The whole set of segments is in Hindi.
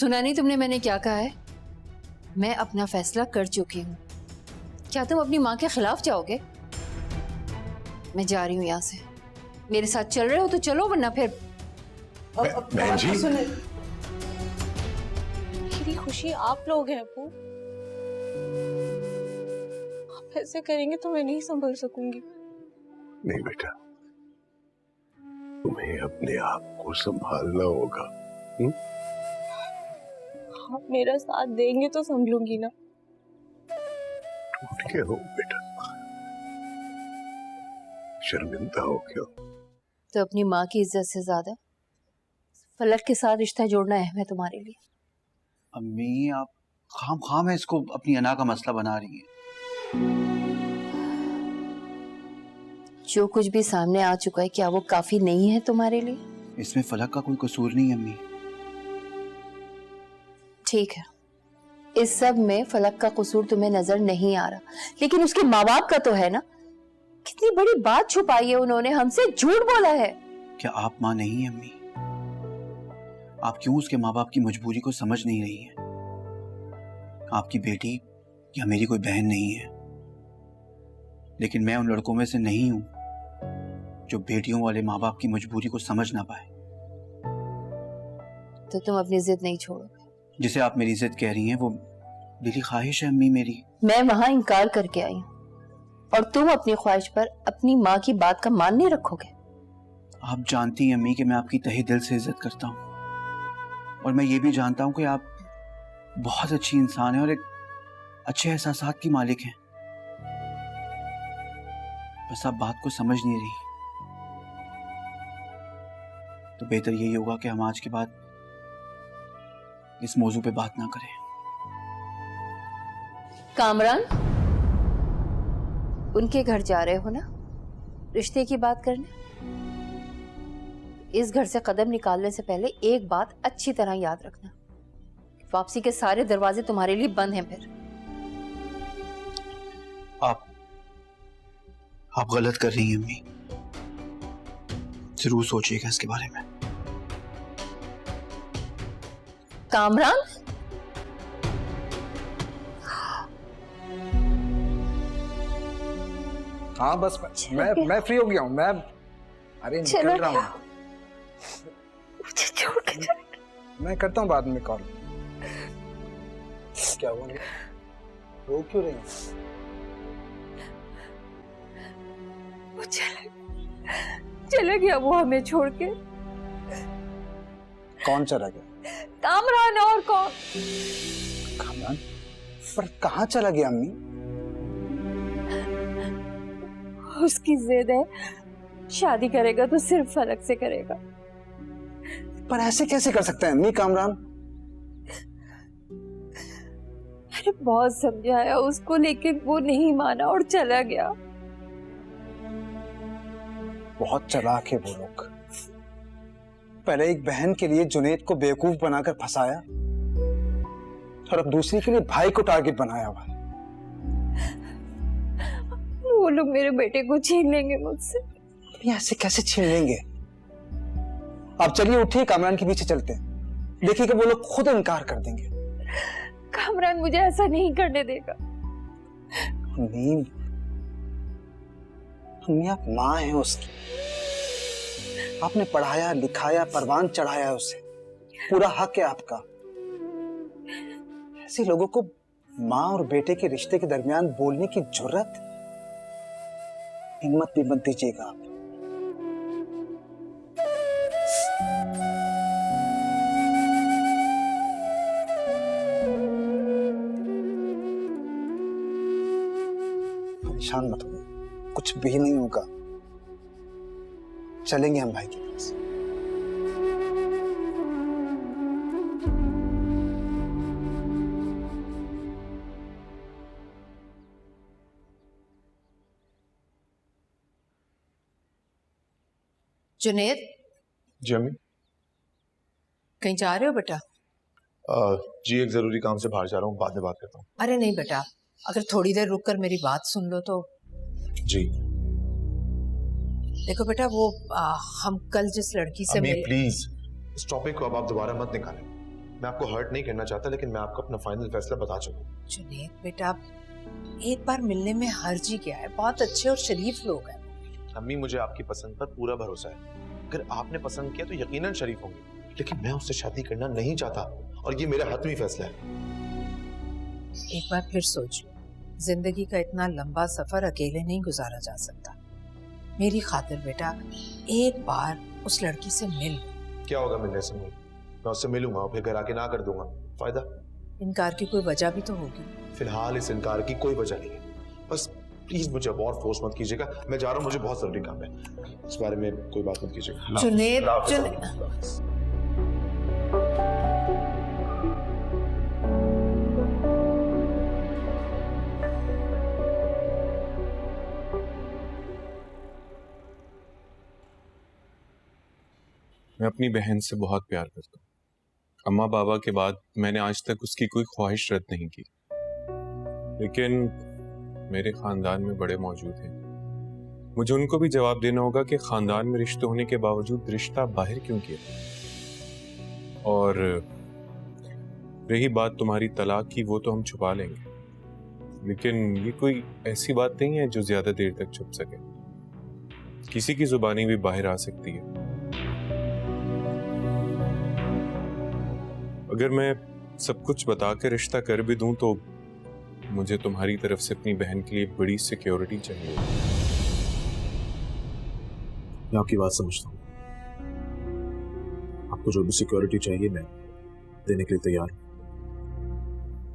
सुना नहीं तुमने मैंने क्या कहा है? मैं अपना फैसला कर चुकी हूँ। क्या तुम अपनी माँ के खिलाफ जाओगे? मैं जा रही हूँ यहाँ से। मेरे साथ चल रहे हो तो चलो, वरना फिर। बहन जी, मेरी खुशी आप लोग हैं अप्पू। आप ऐसे करेंगे तो मैं नहीं संभल सकूंगी। नहीं बेटा, तुम्हें अपने आप को संभालना होगा। आप मेरा साथ देंगे तो संभलूंगी ना। टूट के हो बेटा, शर्मिंदा हो क्यों? तो अपनी माँ की इज्जत से ज्यादा फलक के साथ रिश्ता जोड़ना अहम है तुम्हारे लिए। अम्मी, आप खाम है इसको अपनी अना का मसला बना रही हैं। जो कुछ भी सामने आ चुका है, क्या वो काफी नहीं है तुम्हारे लिए? इसमें फलक का कोई कसूर नहीं है अम्मी। ठीक है, इस सब में फलक का कसूर तुम्हें नजर नहीं आ रहा, लेकिन उसके माँ बाप का तो है ना। कितनी बड़ी बात छुपाई है उन्होंने, हमसे झूठ बोला है। क्या आप माँ नहीं है अम्मी? आप क्यों उसके माँ बाप की मजबूरी को समझ नहीं रही हैं? आपकी बेटी या मेरी कोई बहन नहीं है, लेकिन मैं उन लड़कों में से नहीं हूं जो बेटियों वाले माँ बाप की मजबूरी को समझ ना पाए। तो तुम अपनी जिद नहीं छोड़ोगे? जिसे आप मेरी जिद कह रही हैं वो दिली ख्वाहिश है अम्मी मेरी। मैं वहां इनकार करके आई हूँ और तुम अपनी ख्वाहिश पर अपनी माँ की बात का मान नहीं रखोगे? आप जानती हैं अम्मी कि मैं आपकी तहे दिल से इज्जत करता हूँ, और मैं ये भी जानता हूँ कि आप बहुत अच्छी इंसान हैं और एक अच्छे एहसासात की मालिक हैं। बस आप बात को समझ नहीं रही। तो बेहतर यही होगा कि हम आज के बाद इस मौजू पे बात ना करें। कामरान, उनके घर जा रहे हो ना रिश्ते की बात करने? इस घर से कदम निकालने से पहले एक बात अच्छी तरह याद रखना, वापसी के सारे दरवाजे तुम्हारे लिए बंद हैं। फिर आप गलत कर रही हैं अम्मी। जरूर सोचिएगा इसके बारे में। कामरान, हाँ बस मैं फ्री हो गया हूँ। मैं अरे निकल रहा हूँ। मुझे छोड़ के जाए। मैं करता हूँ बाद में कॉल। क्या हुआ? रो क्यों रही? वो चला गया वो हमें छोड़ के। कौन चला गया? कामरान, और कौन? कामरान? पर कहाँ चला गया अम्मी? उसकी जिद है, शादी करेगा तो सिर्फ फलक से करेगा। पर ऐसे कैसे कर सकते हैं अम्मी कामरान? मैंने बहुत समझाया उसको, लेकिन वो नहीं माना और चला गया। बहुत चालाक है वो लोग। पहले एक बहन के लिए जुनैद को बेवकूफ बनाकर फंसाया, और अब दूसरी के लिए भाई को टारगेट बनाया हुआ। वो लोग मेरे बेटे को छीन लेंगे मुझसे। ऐसे कैसे छीन लेंगे? अब चलिए उठिए, कामरान के पीछे चलते हैं। देखिएगा वो लोग खुद इनकार कर देंगे। कामरान मुझे ऐसा नहीं करने देगा। अम्मी आप माँ हैं उसकी। आपने पढ़ाया लिखाया, परवान चढ़ाया है उसे। पूरा हक है आपका। ऐसे लोगों को माँ और बेटे के रिश्ते के दरमियान बोलने की जुर्रत, हिम्मत भी मत दीजिएगा आप। परेशान मत हो, कुछ भी नहीं होगा। चलेंगे हम भाई के पास। जुनैद, जी अम्मी। कहीं जा रहे हो बेटा? जी एक जरूरी काम से बाहर जा रहा हूँ, बाद में बात करता हूँ। अरे नहीं बेटा, अगर थोड़ी देर रुक कर मेरी बात सुन लो तो। जी देखो बेटा, वो हम कल जिस लड़की से अम्मी मिले। प्लीज इस टॉपिक को अब आप दोबारा मत निकालें। मैं आपको हर्ट नहीं करना चाहता, लेकिन मैं आपको अपना फाइनल फैसला बता चुका हूँ। जुनेद बेटा, एक बार मिलने में हर्ज ही क्या है, बहुत अच्छे और शरीफ लोग हैं। अम्मी, मुझे आपकी पसंद पर पूरा भरोसा है। अगर आपने पसंद किया तो यकीनन शरीफ होंगे, लेकिन मैं उससे शादी करना नहीं चाहता और ये मेरा हतमी फैसला है। एक बार फिर सोच लो, जिंदगी का इतना लंबा सफर अकेले नहीं गुजारा जा सकता। मेरी खातिर बेटा एक बार उस लड़की से मिल। क्या होगा मिलने से? मैं उससे मिलूंगा और फिर घर आके ना कर दूंगा, फायदा? इनकार की कोई वजह भी तो होगी। फिलहाल इस इनकार की कोई वजह नहीं है। बस प्लीज मुझे अब और फोर्स मत कीजिएगा। मैं जा रहा हूँ, मुझे बहुत जरूरी काम है। इस बारे में कोई बात मत कीजिएगा। जुनेद, मैं अपनी बहन से बहुत प्यार करता हूँ। अम्मा बाबा के बाद मैंने आज तक उसकी कोई ख्वाहिश रद्द नहीं की, लेकिन मेरे खानदान में बड़े मौजूद हैं। मुझे उनको भी जवाब देना होगा कि खानदान में रिश्ते होने के बावजूद रिश्ता बाहर क्यों किया। और रही बात तुम्हारी तलाक की, वो तो हम छुपा लेंगे, लेकिन ये कोई ऐसी बात नहीं है जो ज्यादा देर तक छुप सके। किसी की जुबानी भी बाहर आ सकती है। अगर मैं सब कुछ बता के रिश्ता कर भी दूं तो मुझे तुम्हारी तरफ से अपनी बहन के लिए बड़ी सिक्योरिटी चाहिए। मैं आपकी बात समझता हूँ। आपको जो भी सिक्योरिटी चाहिए मैं देने के लिए तैयार हूँ।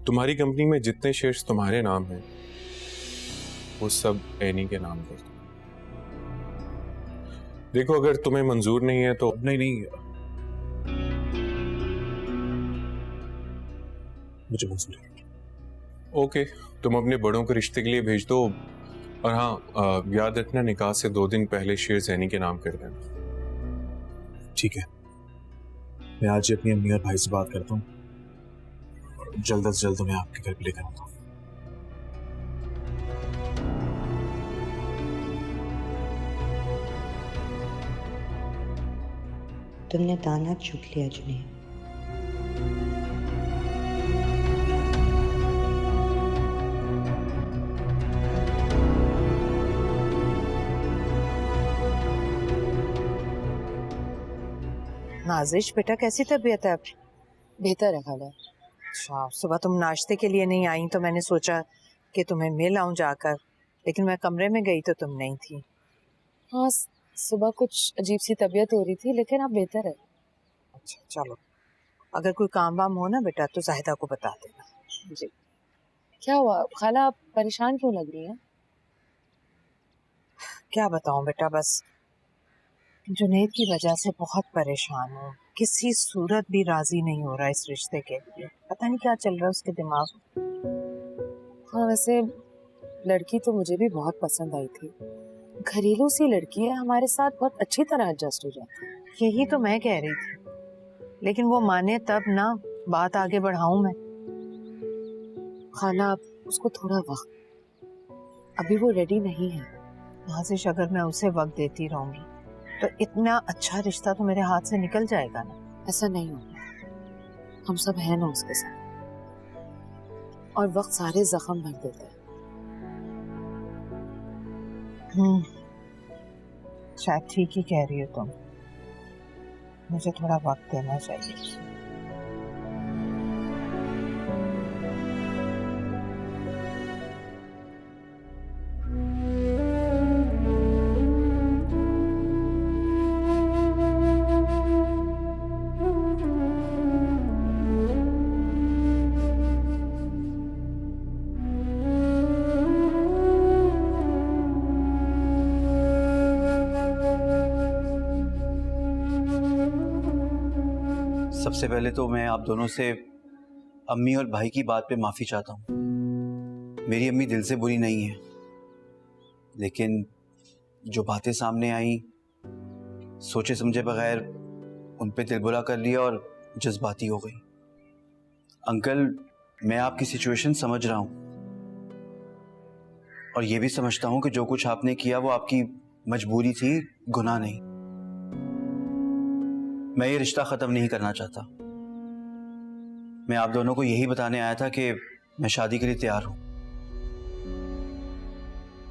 तुम्हारी कंपनी में जितने शेयर्स तुम्हारे नाम हैं वो सब एनी के नाम पर। देखो, अगर तुम्हें मंजूर नहीं है तो नहीं, मुझे मंजूर है। ओके, तुम अपने बड़ों को रिश्ते के लिए भेज दो। और हाँ, याद रखना निकाह से 2 दिन पहले शेयर्स एनी के नाम कर देना। ठीक है, मैं आज ही अपनी अम्मी और भाई से बात करता हूँ और जल्द से जल्द मैं आपके घर पे लेकर आता हूँ। तुमने दाना चुग लिया जुनेद। नाजिश बेटा, कैसी तबीयत है अब? बेहतर है खाला। अच्छा, सुबह तुम नाश्ते के लिए नहीं आई तो मैंने सोचा कि तुम्हें मिल आऊं जाकर, लेकिन मैं कमरे में गई तो तुम नहीं थी। हाँ, सुबह कुछ अजीब सी तबीयत हो रही थी, लेकिन अब बेहतर है। अच्छा चलो, अगर कोई काम वाम हो ना बेटा तो जाहिदा को बता देना। जी। क्या हुआ खाला, आप परेशान क्यों लग रही हैं? क्या बताऊं बेटा, बस जुनेद की वजह से बहुत परेशान हूँ। किसी सूरत भी राजी नहीं हो रहा इस रिश्ते के लिए। पता नहीं क्या चल रहा है उसके दिमाग में। हाँ, वैसे लड़की तो मुझे भी बहुत पसंद आई थी। घरेलू सी लड़की है, हमारे साथ बहुत अच्छी तरह एडजस्ट हो जाती है। यही तो मैं कह रही थी, लेकिन वो माने तब ना बात आगे बढ़ाऊं मैं। खाला, आप उसको थोड़ा वक्त, अभी वो रेडी नहीं है। नाजिश, अगर मैं उसे वक्त देती रहूंगी तो इतना अच्छा रिश्ता तो मेरे हाथ से निकल जाएगा ना। ऐसा नहीं होगा, हम सब हैं ना उसके साथ, और वक्त सारे जख्म भर देता है। शायद ठीक ही कह रही हो तुम, मुझे थोड़ा वक्त देना चाहिए। सबसे पहले तो मैं आप दोनों से अम्मी और भाई की बात पे माफ़ी चाहता हूँ। मेरी अम्मी दिल से बुरी नहीं है, लेकिन जो बातें सामने आई सोचे समझे बगैर उन पे दिल बुरा कर लिया और जज्बाती हो गई। अंकल, मैं आपकी सिचुएशन समझ रहा हूँ और ये भी समझता हूँ कि जो कुछ आपने किया वो आपकी मजबूरी थी, गुनाह नहीं। मैं ये रिश्ता ख़त्म नहीं करना चाहता, मैं आप दोनों को यही बताने आया था कि मैं शादी के लिए तैयार हूं।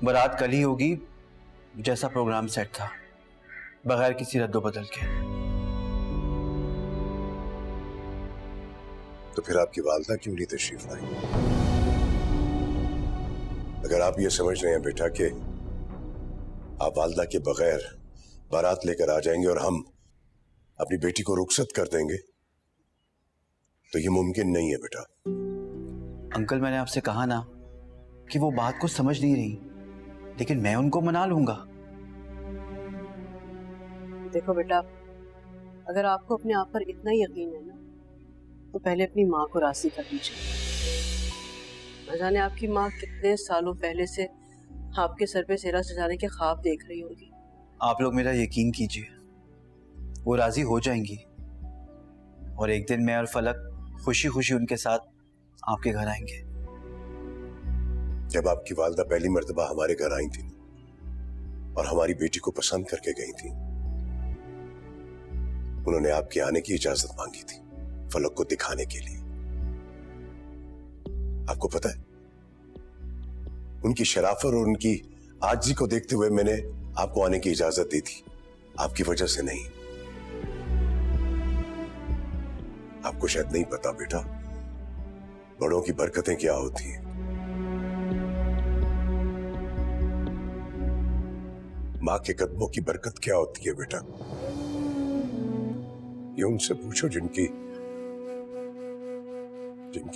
बारात कल ही होगी, जैसा प्रोग्राम सेट था, बगैर किसी रद्दोबदल के। तो फिर आपकी वालदा क्यों नहीं तशरीफ लाई? अगर आप ये समझ रहे हैं बेटा कि आप वालदा के बगैर बारात लेकर आ जाएंगे और हम अपनी बेटी को रुखसत कर देंगे, तो ये मुमकिन नहीं है बेटा। अंकल, मैंने आपसे कहा ना कि वो बात को समझ नहीं रही, लेकिन मैं उनको मना लूंगा। देखो बेटा, अगर आपको अपने आप पर इतना यकीन है ना, तो पहले अपनी माँ को राजी कर दीजिए। न जाने आपकी माँ कितने सालों पहले से आपके सर पे सेहरा सजाने के ख्वाब देख रही होगी। आप लोग मेरा यकीन कीजिए, वो राजी हो जाएंगी और एक दिन मैं और फलक खुशी खुशी उनके साथ आपके घर आएंगे। जब आपकी वालदा पहली मर्तबा हमारे घर आई थी और हमारी बेटी को पसंद करके गई थी, उन्होंने आपके आने की इजाजत मांगी थी फलक को दिखाने के लिए। आपको पता है, उनकी शराफत और उनकी आजिज़ी को देखते हुए मैंने आपको आने की इजाजत दी थी, आपकी वजह से नहीं। आपको शायद नहीं पता बेटा, बड़ों की बरकतें क्या होती हैं। मां के कदमों की बरकत क्या होती है बेटा, ये उनसे पूछो जिनकी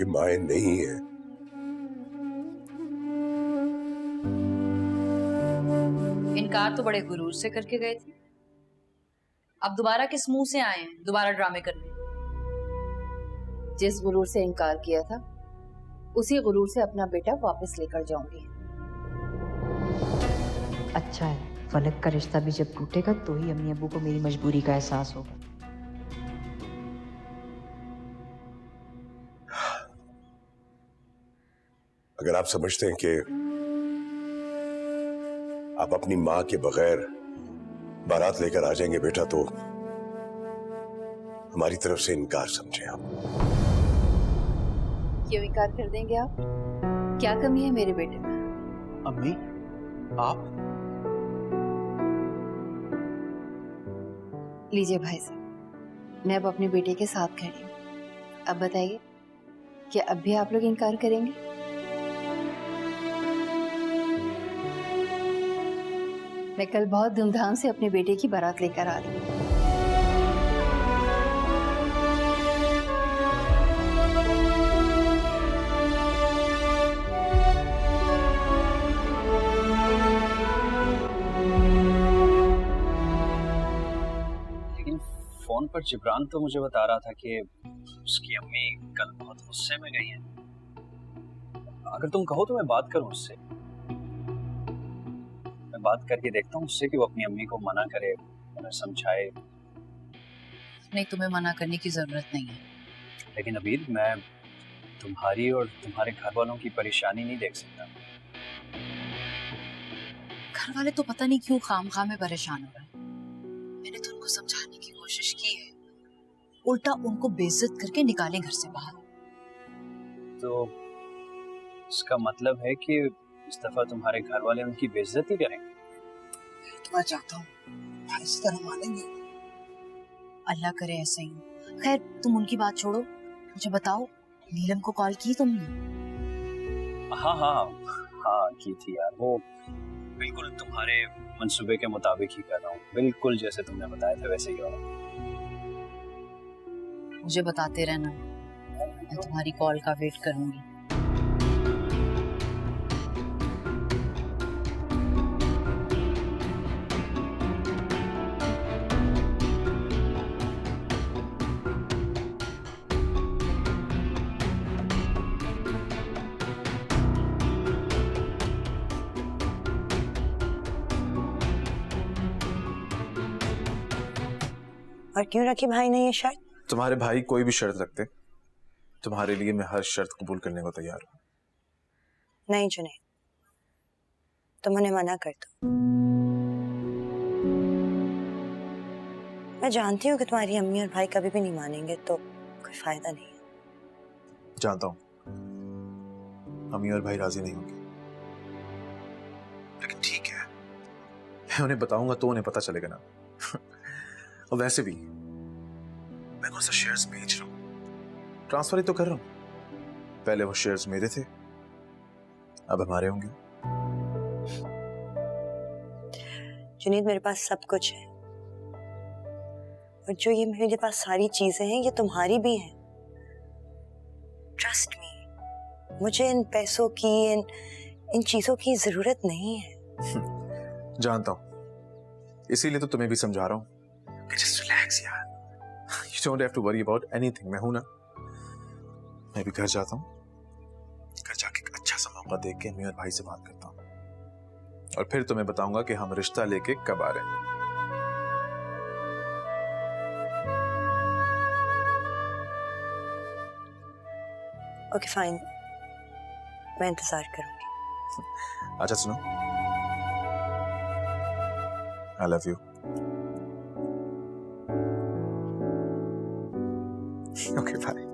माएं नहीं है। इनकार तो बड़े गुरूर से करके गए थे, अब दोबारा किस मुंह से आए हैं दोबारा ड्रामे करने? जिस गुरूर से इनकार किया था, उसी गुरूर से अपना बेटा वापस लेकर जाऊंगी। अच्छा है, फलक का रिश्ता भी जब टूटेगा तो ही अम्मी अब्बू को मेरी मजबूरी का एहसास होगा। अगर आप समझते हैं कि आप अपनी मां के बगैर बारात लेकर आ जाएंगे बेटा, तो हमारी तरफ से इनकार समझे आप। क्यों इनकार कर देंगे आप? क्या कमी है मेरे बेटे में? अम्मी, आप? लीजिए भाई साहब, मैं अब अपने बेटे के साथ खड़ी हूँ। अब बताइए, क्या अब भी आप लोग इनकार करेंगे? मैं कल बहुत धूमधाम से अपने बेटे की बारात लेकर आ रही हूँ। लेकिन फोन पर जिब्रान तो मुझे बता रहा था कि उसकी अम्मी कल बहुत गुस्से में गई हैं। अगर तुम कहो तो मैं बात करूं उससे, मैं बात करके देखता हूँ उससे कि वो अपनी अम्मी को मना करे, उन्हें समझाए। नहीं, तुम्हें मना करने की जरूरत नहीं है। लेकिन अबीर, मैं तुम्हारी और तुम्हारे घर वालों की परेशानी नहीं देख सकता। घर वाले तो पता नहीं क्यों खामखा में परेशान हो रहे हैं। मैंने तो उनको समझाने की कोशिश की है, उल्टा उनको बेइज्जत करके निकाले घर से बाहर। तो इसका मतलब है कि इस दफा तुम्हारे घर वाले उनकी बेइज्जती करेंगे? तो मैं चाहता हूँ भाई इस तरह मानेंगे। अल्लाह करे ऐसा ही। खैर, तुम उनकी बात छोड़ो, मुझे बताओ, नीलम को कॉल की तुमने? हाँ हाँ हाँ की थी यार। वो बिल्कुल तुम्हारे मंसूबे के मुताबिक ही कर रहा हूँ, बिल्कुल जैसे तुमने बताया था वैसे ही हो रहा। मुझे बताते रहना, मैं तुम्हारी कॉल का वेट करूंगी। और क्यों रखी भाई ने ये शर्त? तुम्हारे भाई कोई भी शर्त रखते, तुम्हारे लिए मैं हर शर्त कबूल करने को तैयार हूँ। नहीं जुनैद, तुम उन्हें मना कर दो। मैं जानती हूँ कि तुम्हारी अम्मी और भाई कभी भी नहीं मानेंगे, तो कोई फायदा नहीं है। जानता हूँ अम्मी और भाई राजी नहीं होंगे, लेकिन ठीक है, मैं उन्हें बताऊंगा तो उन्हें पता चलेगा ना। और वैसे भी मैं कौन सा शेयर्स बेच रहा हूँ, ट्रांसफर ही तो कर रहा हूँ। पहले वो शेयर्स मेरे थे, अब हमारे होंगे। जुनैद, मेरे पास सब कुछ है और जो ये मेरे पास सारी चीजें हैं ये तुम्हारी भी हैं। ट्रस्ट मी, मुझे इन पैसों की इन चीजों की जरूरत नहीं है। जानता हूँ, इसीलिए तो तुम्हें भी समझा रहा हूँ कि जस्ट रिलैक्स यार, you don't have to worry about anything. मैं हूं ना। मैं भी घर जाता हूँ, घर जाके एक अच्छा सा मौका देख के अम्मी और भाई से बात करता हूँ और फिर तुम्हें बताऊंगा कि हम रिश्ता लेके कब आ रहे हैं। ओके फाइन, मैं इंतजार करूंगी। अच्छा सुनो, I love you. Okay bye.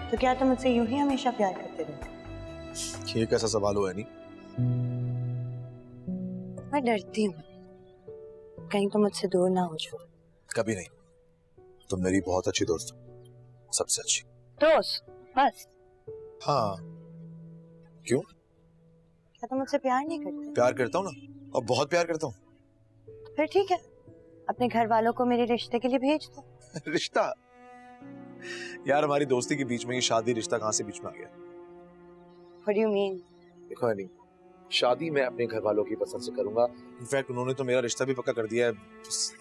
तो क्या तुम मुझसे यूं ही हमेशा प्यार करते रहोगे? ये कैसा सवाल हुआ है? नहीं, मैं डरती हूँ कहीं तुम मुझसे दूर ना हो जाओ। कभी नहीं, तुम मेरी बहुत अच्छी दोस्त हो, सबसे अच्छी दोस्त बस? हाँ। क्यों? क्या तुम मुझसे प्यार नहीं करते? प्यार करता हूँ ना, और बहुत प्यार करता हूँ। तो फिर ठीक है, अपने घर वालों को मेरे रिश्ते के लिए भेज दो। रिश्ता? यार हमारी दोस्ती के बीच में ये शादी रिश्ता कहाँ से बीच में आ गया? What do you mean? देखो नहीं, शादी मैं अपने घर वालों की पसंद से करूंगा। इनफैक्ट उन्होंने तो मेरा रिश्ता भी पक्का कर दिया है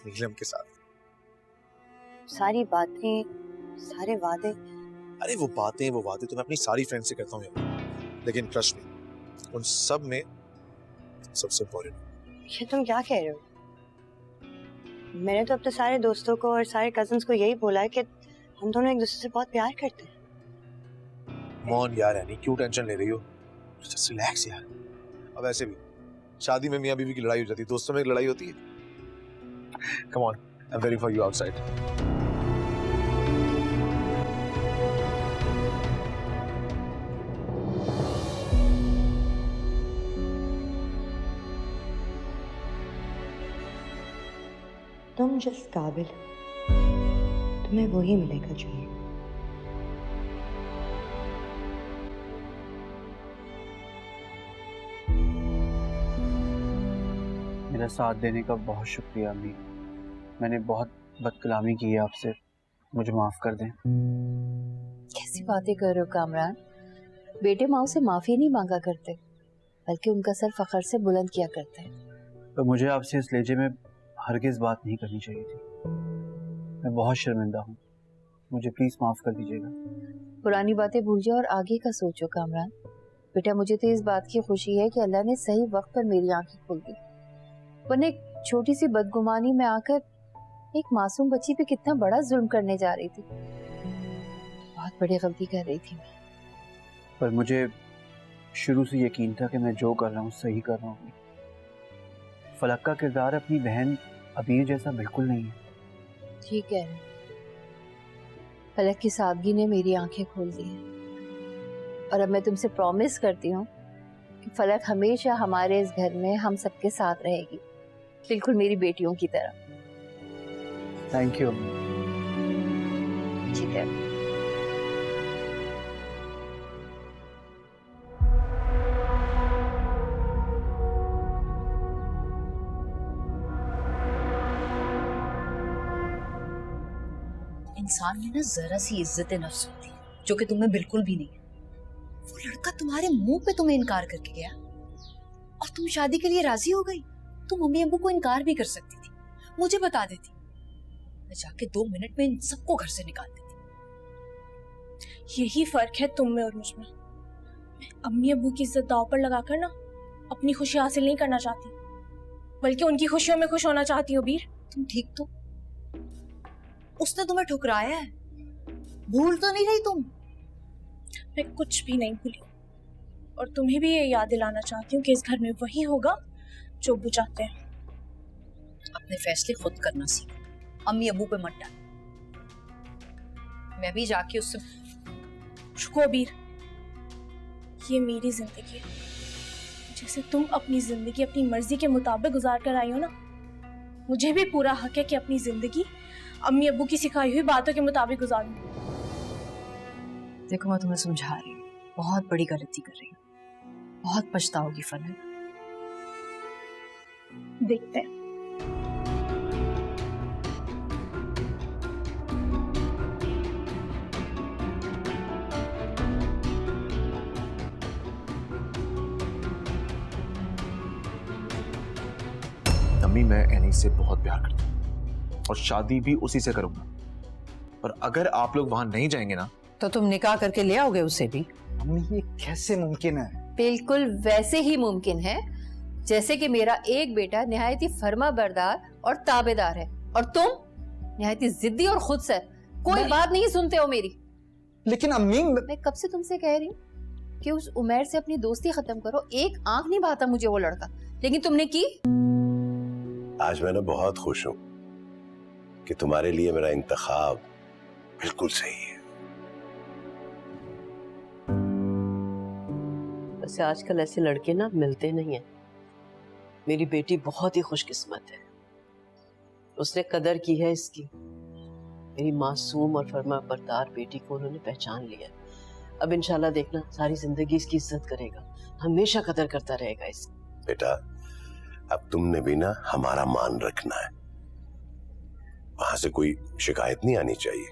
नीलम के साथ। सारी बातें, सारे वादे। अरे वो बातें तो मैं अपनी सारी फ्रेंड से करता हूँ यार, लेकिन ट्रस्ट मी, उन सब में सबसे इम्पोर्टेंट। ये तुम क्या कह रहे हो? मैंने तो अपने सारे दोस्तों को और सारे कजिन्स को यही बोला है कि हम दोनों एक दूसरे से बहुत प्यार करते हैं। मौन यार है नहीं, क्यों टेंशन ले रही हो? जस्ट रिलैक्स यार। अब ऐसे भी शादी में मियां बीवी की लड़ाई हो जाती है, दोस्तों में एक लड़ाई होती है। Come on, I am waiting for you outside. तुम जिस काबिल हो तुम्हें वही मिलेगा जुनैद। मेरा साथ देने का बहुत शुक्रिया अम्मी, मैंने बहुत बदकलामी की है आपसे, मुझे माफ कर दें। कैसी बातें कर रहे हो कामरान? बेटे माँ से माफी नहीं मांगा करते, बल्कि उनका सर फखर से बुलंद किया करते हैं। तो मुझे आपसे इस लहजे में हरगिज बात नहीं करनी चाहिए थी, मैं बहुत शर्मिंदा हूँ, मुझे प्लीज माफ कर दीजिएगा। पुरानी बातें भूल जाओ और आगे का सोचो कामरान। बेटा मुझे तो इस बात की खुशी है कि अल्लाह ने सही वक्त पर मेरी आंखें खोल दी, वरना एक छोटी सी बदगुमानी में आकर एक मासूम बच्ची पे कितना बड़ा जुल्म करने जा रही थी। बहुत बड़ी गलती कर रही थी मैं। पर मुझे शुरू से यकीन था कि मैं जो कर रहा हूँ सही कर रहा हूँ। फलक का किरदार अपनी बहन अबीर जैसा बिल्कुल नहीं है। ठीक है, फलक की सादगी ने मेरी आंखें खोल दी हैं और अब मैं तुमसे प्रॉमिस करती हूँ कि फलक हमेशा हमारे इस घर में हम सबके साथ रहेगी, बिल्कुल मेरी बेटियों की तरह। Thank you. ठीक है। इंसान में ना जरा सी इज्जत नफ्स होती है, जो कि तुम्हें बिल्कुल भी नहीं है। वो लड़का तुम्हारे मुंह पे तुम्हें इनकार करके गया और तुम शादी के लिए राजी हो गई। तुम मम्मी अब्बू को इनकार भी कर सकती थी, मुझे बता देती, मैं जाके 2 मिनट में इन सबको घर से निकाल देती। यही फर्क है तुम में और मुझ में। अम्मी अब्बू की इज्जत दांव पर लगाकर ना अपनी खुशी हासिल नहीं करना चाहती, बल्कि उनकी खुशियों में खुश होना चाहती हूँ। बीर, तुम ठीक तो? उसने तुम्हें ठुकराया है, भूल तो नहीं रही तुम? मैं कुछ भी नहीं भूली, और तुम्हें भी ये याद दिलाना चाहती हूँ कि इस घर में वही होगा जो अब्बू चाहते हैं। अपने फैसले खुद करना सीखो, अम्मी अब्बू पे मत डाल। मैं भी जाके उससे। रुको बीर, ये मेरी जिंदगी है। जैसे तुम अपनी जिंदगी अपनी मर्जी के मुताबिक गुजार कर आई हो ना, मुझे भी पूरा हक है कि अपनी जिंदगी अम्मी अब्बू की सिखाई हुई बातों के मुताबिक गुजारूं। देखो, मैं तुम्हें समझा रही हूँ, बहुत बड़ी गलती कर रही हूँ, बहुत पछताओगी फलक। देखते हैं। अम्मी, मैं एनी से बहुत प्यार करता हूँ और शादी भी उसी से करूंगा। और अगर आप लोग वहां नहीं जाएंगे ना, तो तुम निकाह करके ले आओगे उसे भी? अम्मी, ये कैसे मुमकिन है? बिल्कुल वैसे ही मुमकिन है जैसे कि मेरा एक बेटा निहायत ही फर्मा बरदार और ताबेदार है, और तुम निहायत ही जिद्दी और खुद से कोई बात नहीं सुनते हो मेरी। लेकिन अम्मी, मैं कब से तुमसे कह रही हूँ कि उस उमैर से अपनी दोस्ती खत्म करो। एक आंख नहीं भाता मुझे वो लड़का, लेकिन तुमने की। आज मैं ना बहुत खुश हूं कि तुम्हारे लिए मेरा इंतखाब बिल्कुल सही है। वैसे आजकल ऐसे लड़के ना मिलते नहीं हैं। मेरी बेटी बहुत ही खुशकिस्मत है, उसने कदर की है इसकी। मेरी मासूम और फर्मा बरदार बेटी को उन्होंने पहचान लिया। अब इंशाल्लाह देखना, सारी जिंदगी इसकी इज्जत करेगा, हमेशा कदर करता रहेगा इसकी। बेटा, अब तुमने भी ना हमारा मान रखना है, वहां से कोई शिकायत नहीं आनी चाहिए।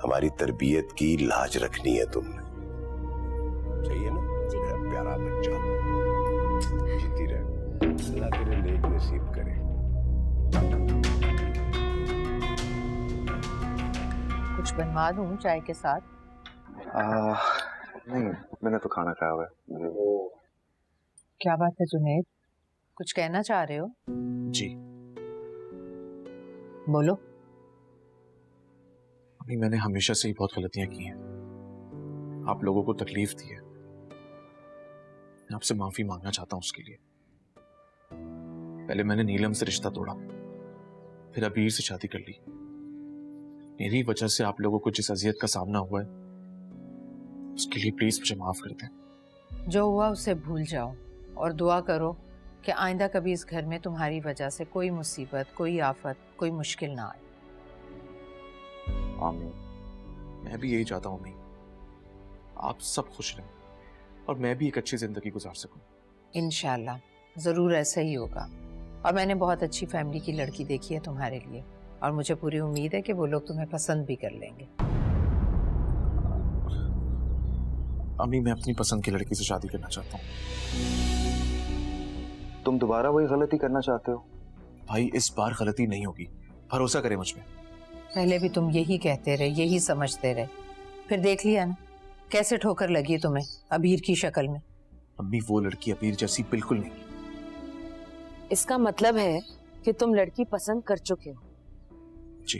हमारी तरबियत की लाज रखनी है तुमने, चाहिए ना? मेरा प्यारा बच्चा, जीती रहे, अल्लाह तेरे नेक नसीब करे। कुछ बनवा दूं चाय के साथ? नहीं, मैंने तो खाना खाया हुआ है। क्या बात है जुनैद, कुछ कहना चाह रहे हो? जी। बोलो। अभी मैंने हमेशा से ही बहुत गलतियां की हैं, आप लोगों को तकलीफ दी है। मैं आपसे माफी मांगना चाहता हूं उसके लिए। पहले मैंने नीलम से रिश्ता तोड़ा, फिर अबीर से शादी कर ली। मेरी वजह से आप लोगों को जिस अजियत का सामना हुआ है, उसके लिए प्लीज मुझे माफ कर दें। जो हुआ उसे भूल जाओ और दुआ करो कि आइंदा कभी इस घर में तुम्हारी वजह से कोई मुसीबत, कोई आफत, कोई मुश्किल ना आए। आमीन। मैं भी यही चाहता हूँ अम्मी, आप सब खुश रहें और मैं भी एक अच्छी जिंदगी गुजार सकूं। इंशाल्लाह जरूर ऐसा ही होगा। और मैंने बहुत अच्छी फैमिली की लड़की देखी है तुम्हारे लिए, और मुझे पूरी उम्मीद है कि वो लोग तुम्हें पसंद भी कर लेंगे। अम्मी, मैं अपनी पसंद की लड़की से शादी करना चाहता हूँ। तुम दोबारा वही गलती करना चाहते हो? भाई, इस बार गलती नहीं होगी, भरोसा करें मुझ में। पहले भी तुम यही कहते रहे, यही समझते रहे, फिर देख लिया ना कैसे ठोकर लगी तुम्हें अबीर की शक्ल में। अम्मी, वो लड़की अबीर जैसी बिल्कुल नहीं। इसका मतलब है कि तुम लड़की पसंद कर चुके हो। जी।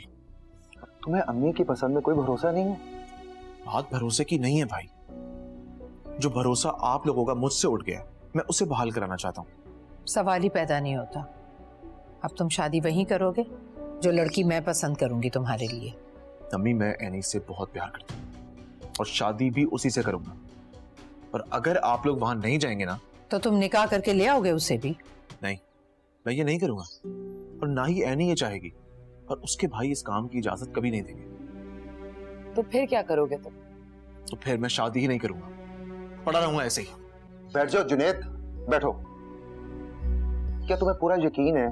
तुम्हें अम्मी की पसंद में कोई भरोसा नहीं है? बात भरोसे की नहीं है भाई, जो भरोसा आप लोगों का मुझसे उठ गया, मैं उसे बहाल कराना चाहता हूँ। सवाल ही पैदा नहीं होता। अब तुम शादी वहीं करोगे जो लड़की मैं पसंद करूंगी तुम्हारे लिए। अम्मी, मैं एनी से बहुत प्यार करता हूँ और शादी भी उसी से करूंगा। और अगर आप लोग वहां नहीं जाएंगे ना, तो तुम निकाह करके ले आओगे उसे भी? नहीं, मैं ये नहीं करूंगा, और ना ही एनी ये चाहेगी, और उसके भाई इस काम की इजाजत कभी नहीं देंगे। तो फिर क्या करोगे तुम? तो फिर मैं शादी ही नहीं करूंगा, पड़ा रहूंगा ऐसे ही। बैठ जाओ जुनैद, बैठो। क्या तुम्हें पूरा यकीन है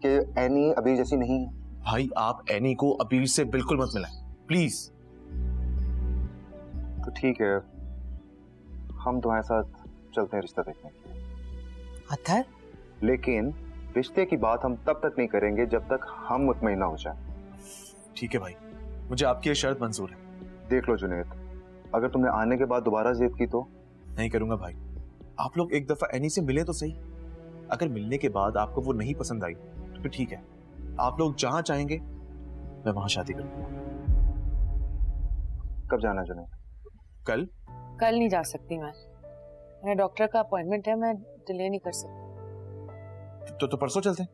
कि एनी अबीर जैसी नहीं है? भाई, आप एनी को अबीर से बिल्कुल मत मिलाएं, प्लीज। तो ठीक है, हम तुम्हारे साथ चलते हैं रिश्ता देखने के लिए। अत्थर? लेकिन रिश्ते की बात हम तब तक नहीं करेंगे जब तक हम मुतमईन ना हो जाए। ठीक है भाई, मुझे आपकी ये शर्त मंजूर है। देख लो जुनैद, अगर तुमने आने के बाद दोबारा जिद की तो? नहीं करूंगा भाई, आप लोग एक दफा एनी से मिले तो सही। अगर मिलने के बाद आपको वो नहीं पसंद आई तो फिर ठीक है, आप लोग जहां चाहेंगे मैं वहां शादी करूंगा। कब जाना जुनैद? कल? कल नहीं जा सकती मैं, मेरा डॉक्टर का अपॉइंटमेंट है, मैं डिले नहीं कर सकती। तो परसों चलते हैं।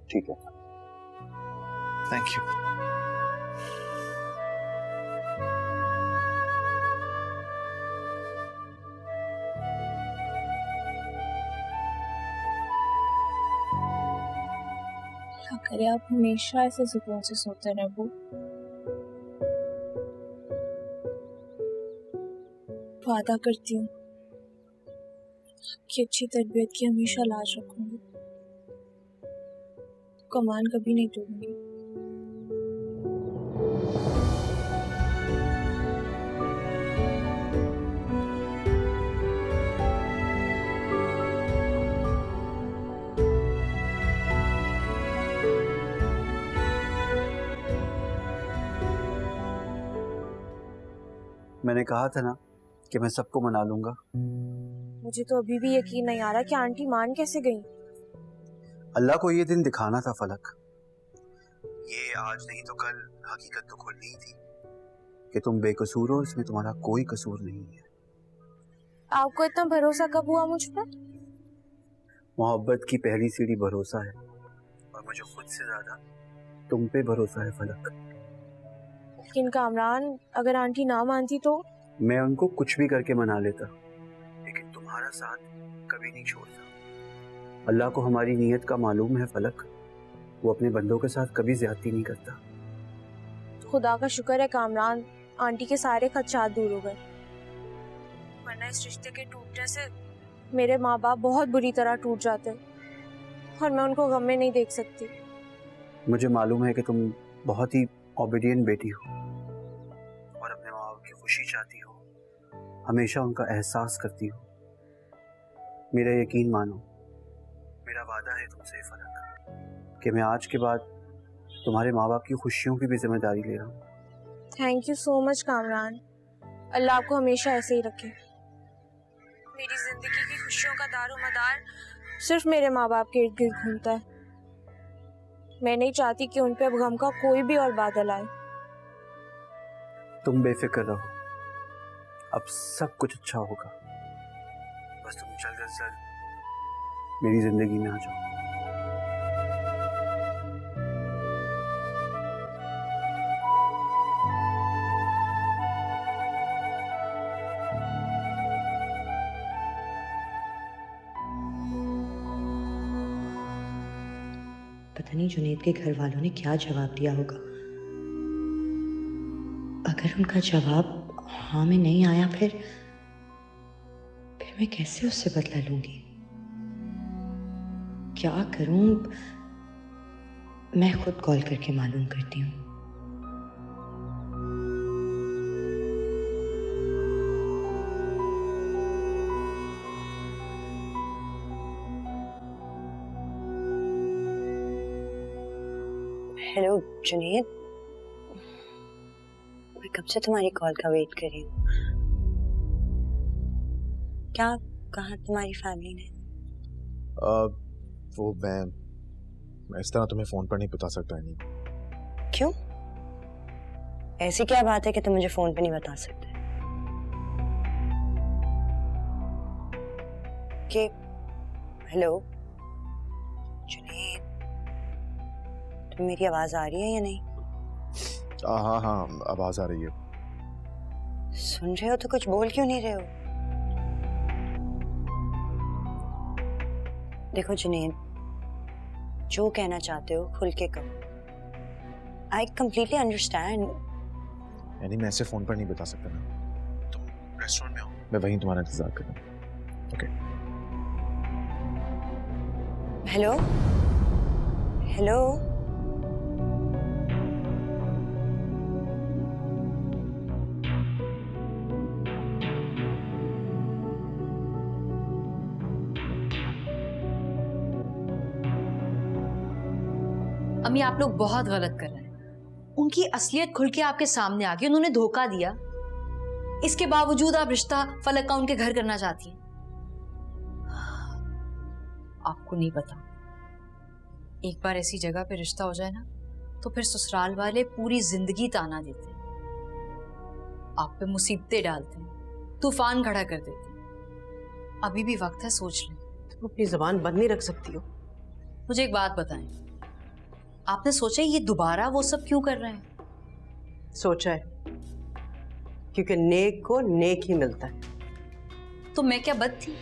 ठीक है, थैंक यू। क्या करे, आप हमेशा ऐसे सुकून से सोते रहे अबू। वादा करती हूँ कि अच्छी तरबियत की हमेशा लाज रखूंगी, कमान कभी नहीं तोड़ूंगी। मैंने कहा था ना कि मैं सबको मना लूंगा। मुझे तो अभी भी यकीन नहीं आ रहा कि आंटी मान कैसे गई। अल्लाह को ये दिन दिखाना था फलक। ये आज नहीं तो कल हकीकत तो खुलनी ही थी कि तुम बेकसूर हो, इसमें तुम्हारा कोई कसूर नहीं है। आपको इतना भरोसा कब हुआ मुझ पर? मोहब्बत की पहली सीढ़ी भरोसा है, और मुझे खुद से ज्यादा तुम पे भरोसा है फलक। लेकिन कामरान, अगर आंटी ना मानती तो? मैं उनको कुछ भी करके मना लेता, लेकिन तुम्हारा साथ कभी नहीं छोड़ता। अल्लाह को हमारी नीयत का मालूम है फलक, वो अपने बंदों के साथ कभी ज्यादती नहीं करता। खुदा का शुक्र है कामरान, आंटी के सारे खदशात दूर हो गए, वरना इस रिश्ते के टूटने से मेरे माँ बाप बहुत बुरी तरह टूट जाते और मैं उनको गम में नहीं देख सकती। मुझे मालूम है कि तुम बहुत ही ओबीडियंट बेटी हो और अपने माँ बाप की खुशी चाहती हो, हमेशा उनका एहसास करती हो। मेरा यकीन मानो, मेरा वादा है तुमसे फलक कि मैं आज के बाद तुम्हारे माँ बाप की खुशियों की भी जिम्मेदारी ले रहा हूँ। Thank you so much Kamran, अल्लाह आपको हमेशा ऐसे ही रखे। मेरी जिंदगी की खुशियों का दारोमदार सिर्फ मेरे माँ बाप के इर्द गिर्द घूमता है। मैं नहीं चाहती कि उन पे अब गम का कोई भी और बादल आए। तुम बेफिक्र रहो, अब सब कुछ अच्छा होगा। बस तुम जल्द से जल्द मेरी जिंदगी में आ जाओ। पता नहीं जुनैद के घर वालों ने क्या जवाब दिया होगा। अगर उनका जवाब हाँ में नहीं आया, फिर मैं कैसे उससे बदला लूंगी? क्या करूं? मैं खुद कॉल करके मालूम करती हूँ। हेलो जुनैद, मैं कब से तुम्हारी कॉल का वेट कर रही हूँ। क्या कहा तुम्हारी फैमिली ने? वो मैं इस तरह तुम्हें फोन पर नहीं बता सकता है। नहीं। क्यों? ऐसी क्या बात है कि तुम मुझे फोन पे नहीं बता सकते? कि हेलो जुनैद, तुम्हें मेरी आवाज आ रही है या नहीं? हाँ आवाज आ रही है। सुन रहे हो तो कुछ बोल क्यों नहीं रहे हो? देखो जुनैद, जो कहना चाहते हो खुल के कहो। I completely understand. यानी मैं ऐसे फोन पर नहीं बता सकता ना। तुम रेस्टोरेंट में हो, मैं वहीं तुम्हारा इंतजार कर रहा हूँ। ओके। हेलो हेलो अम्मी, आप लोग बहुत गलत कर रहे हैं। उनकी असलियत खुल के आपके सामने आ गई, उन्होंने धोखा दिया। इसके बावजूद आप रिश्ता फलक का उनके घर करना चाहती हैं। आपको नहीं पता, एक बार ऐसी जगह पे रिश्ता हो जाए ना तो फिर ससुराल वाले पूरी जिंदगी ताना देते हैं, आप पे मुसीबतें डालते हैं, तूफान खड़ा कर देते हैं। अभी भी वक्त है, सोच लें। तुम अपनी जबान बंद नहीं रख सकती हो। मुझे एक बात बताएं, आपने सोचा ये दोबारा वो सब क्यों कर रहे हैं? सोचा है, क्योंकि नेक को नेक ही मिलता है। तो मैं क्या बद थी?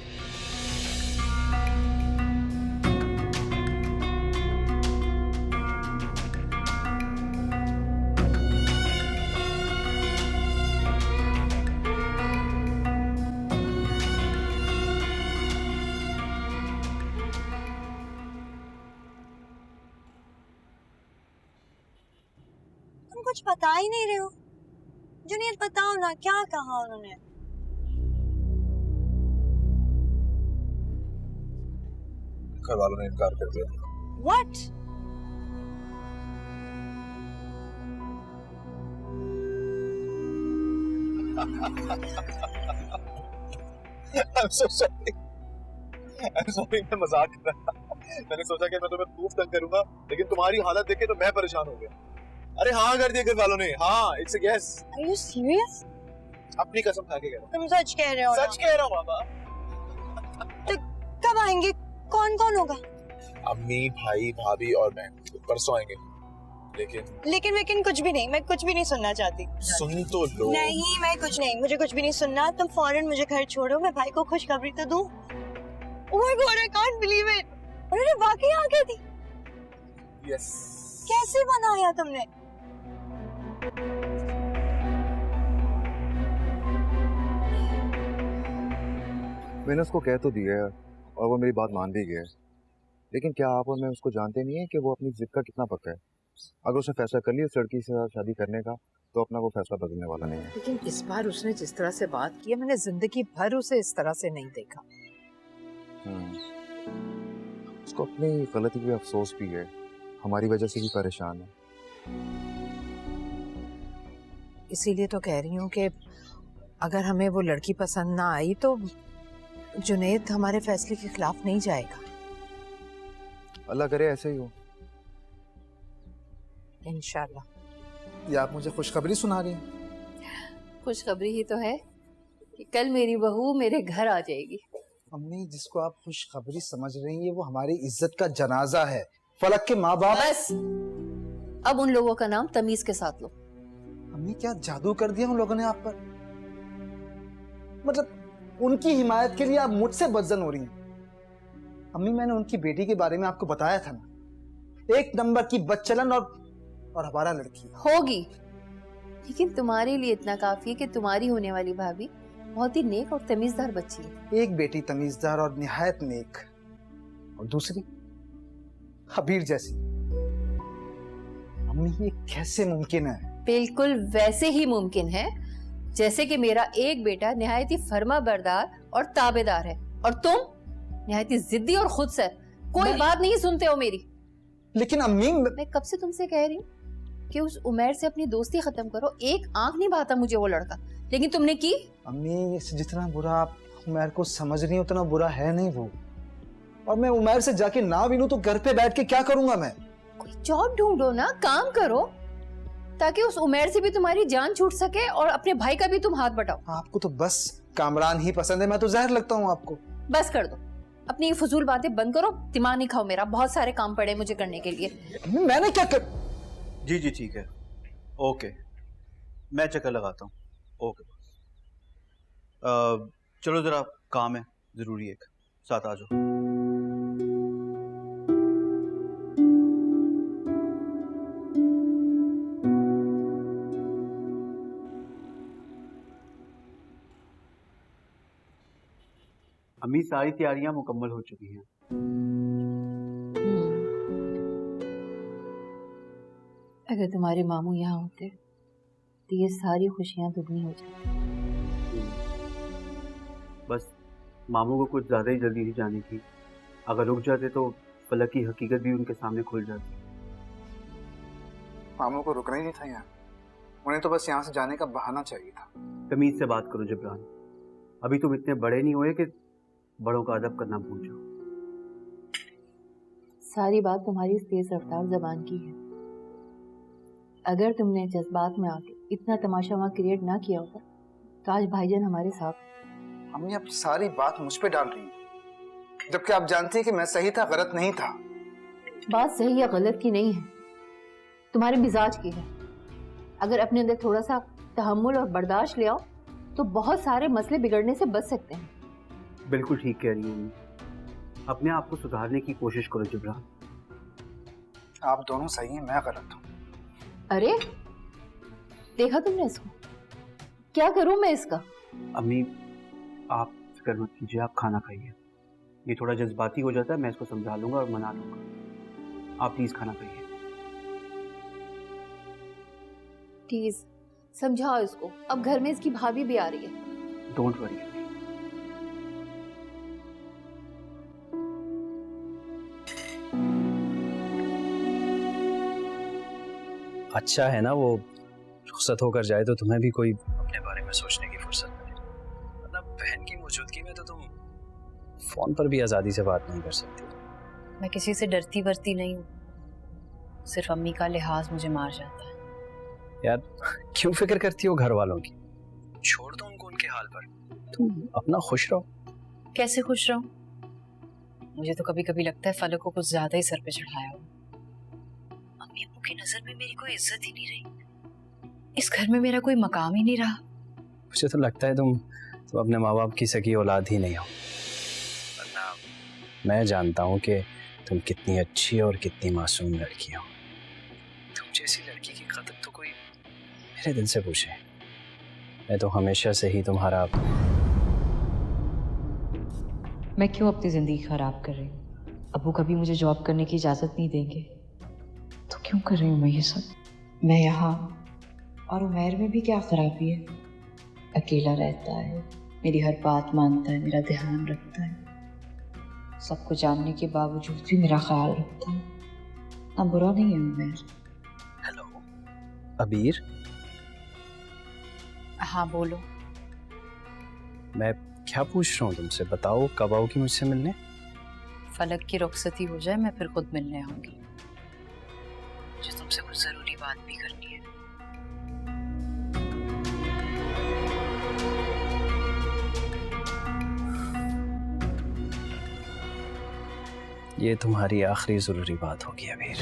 तुम कुछ बता ही नहीं रहे हो। जुनैद बताओ ना, क्या कहा उन्होंने? घर वालों ने इनकार कर दिया। What? I'm so sorry. I'm sorry, मैं मजाक कर रहा था। मैंने सोचा कि मैं तुम्हें खूब तंग करूंगा, लेकिन तुम्हारी हालत देख के तो मैं परेशान हो गया। अरे हाँ कर दिया घर वालों ने। हाँ, it's a yes. Are you serious? अपनी कसम खा के कह रहा हूँ। तुम सच कह रहे हो ना? सच कह रहा हूँ बाबा। तो कब आएंगे? कौन कौन होगा? अम्मी, भाई, भाभी और मैं परसों आएंगे। लेकिन कुछ भी नहीं, मैं कुछ भी नहीं सुनना चाहती। सुन तो लो। नहीं, मैं कुछ नहीं, मुझे कुछ भी नहीं सुनना। तुम फौरन मुझे घर छोड़ो, मैं भाई को खुशखबरी तो दूं। Oh my God, I can't believe it. उन्होंने वाकई आ गई थी। यस। कैसे बनाया तुमने? मैंने उसको कह तो दिया है और वो मेरी बात मान भी गया है, लेकिन क्या आप और मैं उसको जानते नहीं है कि वो अपनी जिद का कितना पक्का है। अगर उसने फैसला कर लिया उस लड़की से शादी करने का, तो अपना वो फैसला बदलने वाला नहीं है। लेकिन इस बार उसने जिस तरह से बात की है, मैंने जिंदगी भर उसे इस तरह से नहीं देखा। उसको अपनी गलती पे अफसोस भी है, हमारी वजह से भी परेशान है। इसीलिए तो कह रही हूँ कि अगर हमें वो लड़की पसंद ना आई तो जुनैद हमारे फैसले के खिलाफ नहीं जाएगा। अल्लाह करे ऐसे ही हो। इंशाल्लाह। ये आप मुझे खुशखबरी सुना रही हैं? खुशखबरी ही तो है कि कल मेरी बहू मेरे घर आ जाएगी। अम्मी, जिसको आप खुशखबरी समझ रही हैं वो हमारी इज्जत का जनाजा है। फलक के माँ बाप। बस, अब उन लोगों का नाम तमीज के साथ लो। अम्मी, क्या जादू कर दिया उन लोगों ने आप पर? मतलब उनकी हिमायत के लिए आप मुझसे बदजन हो रही हैं। अम्मी, मैंने उनकी बेटी के बारे में आपको बताया था ना, एक नंबर की बदचलन और हमारा लड़की होगी, लेकिन तुम्हारे लिए इतना काफी है कि तुम्हारी होने वाली भाभी बहुत ही नेक और तमीजदार बच्ची है। एक बेटी तमीजदार और निहायत नेक, और दूसरी हबीर जैसी। अम्मी, ये कैसे मुमकिन है? बिल्कुल वैसे ही मुमकिन है जैसे कि मेरा एक बेटा निहायत ही फर्मा बरदार और ताबेदार है, और तुम निहायत ही जिद्दी और खुद से कोई बात नहीं सुनते हो मेरी। लेकिन अम्मी, मैं कब से तुमसे कह रही हूँ कि उस उमैर से अपनी दोस्ती खत्म करो। एक आंख नहीं भाता मुझे वो लड़का, लेकिन तुमने की। अम्मी, इस जितना बुरा आप उमैर को समझ रही हैं उतना बुरा है नहीं वो। और मैं उमैर से जाके ना भी लूं तो घर पे बैठ के क्या करूंगा मैं? कोई जॉब ढूंढो ना, काम करो, ताकि उस उमैर से भी तुम्हारी जान छूट सके और अपने भाई का भी तुम हाथ बटाओ। आपको तो बस कामरान ही पसंद है, मैं तो जहर लगता हूँ आपको। बस कर दो, अपनी फजूल बातें बंद करो, दिमाग नहीं खाओ मेरा, बहुत सारे काम पड़े मुझे करने के लिए। मैंने क्या कर... जी जी ठीक है, ओके, मैं चक्कर लगाता हूँ। ओके, चलो जरा काम है जरूरी, एक साथ आ जाओ। अम्मी, सारी तैयारियां मुकम्मल हो चुकी हैं। अगर तुम्हारे मामू यहाँ होते तो ये सारी खुशियां दुगनी हो जाती। बस मामू को कुछ ज्यादा ही जल्दी थी जाने की, अगर रुक जाते तो फलक की हकीकत भी उनके सामने खुल जाती। मामू को रुकना ही नहीं था यहाँ, उन्हें तो बस यहाँ से जाने का बहाना चाहिए था। तमीज से बात करो जिब्रान। अभी तुम इतने बड़े नहीं हुए कि बड़ों का अदब करना भूल जाओ। सारी बात तुम्हारी इस तेज रफ्तार जबान की है। अगर तुमने जज्बात में आके इतना तमाशा वहाँ क्रिएट ना किया होता तो आज भाईजान हमारे साथ। अम्मी आप सारी बात मुझ पे डाल रही हैं, जबकि आप जानती हैं कि मैं सही था, गलत नहीं था। बात सही या गलत की नहीं है, तुम्हारे मिजाज की है। अगर अपने अंदर थोड़ा सा तहम्मुल और बर्दाश्त ले आओ तो बहुत सारे मसले बिगड़ने से बच सकते हैं। बिल्कुल ठीक कह रही हूँ। अपने आप को सुधारने की कोशिश करो जिब्रान। आप दोनों सही हैं, मैं गलत हूँ। अरे देखा तुमने इसको? क्या करूं मैं इसका? अम्मी आप फिक्र मत कीजिए, आप खाना खाइए। ये थोड़ा जज्बाती हो जाता है, मैं इसको समझा लूंगा और मना लूंगा। आप प्लीज खाना खाइए। प्लीज समझाओ इसको, अब घर में इसकी भाभी भी आ रही है। Don't worry. अच्छा है ना वो रुखसत होकर जाए तो तुम्हें भी कोई अपने बारे में सोचने की फुर्सत मिले। मतलब बहन की मौजूदगी में तो तुम फोन पर भी आज़ादी से बात नहीं कर सकती। मैं किसी से डरती वरती नहीं हूँ, सिर्फ अम्मी का लिहाज मुझे मार जाता है। यार क्यों फिक्र करती हो घर वालों की? छोड़ दो उनको उनके हाल पर, तुम अपना खुश रहो। कैसे खुश रहूं? मुझे तो कभी कभी लगता है फलक को कुछ ज्यादा ही सर पे चढ़ाया हो। अम्मी अब्बू की नजर में मेरी कोई इज्जत ही नहीं रही, इस घर में मेरा कोई मकाम ही नहीं रहा। मुझे तो लगता है तुम अपने माँ बाप की सगी औलाद ही नहीं हो। वरना मैं जानता हूँ कि तुम कितनी अच्छी और कितनी मासूम लड़की हो। तुम जैसी लड़की की कदर तो कोई मेरे दिल से पूछे। मैं तो हमेशा से ही तुम्हारा। मैं क्यों अपनी जिंदगी खराब कर रही हूँ? अबू कभी मुझे जॉब करने की इजाजत नहीं देंगे तो क्यों कर रही हूँ मैं ये सब? मैं यहाँ और उमैर में भी क्या खराबी है? अकेला रहता है, मेरी हर बात मानता है, मेरा ध्यान रखता है, सबको जानने के बावजूद भी मेरा ख्याल रखता है। ना बुरा नहीं है उमैर। हेलो अबीर। हाँ बोलो। मैं क्या पूछ रहा हूँ तुमसे, बताओ कब आओगी मुझसे मिलने? फलक की रुखसती हो जाए मैं फिर खुद मिलने आऊंगी। मुझे तुमसे कुछ जरूरी बात भी करनी है। ये तुम्हारी आखिरी जरूरी बात होगी अबीर।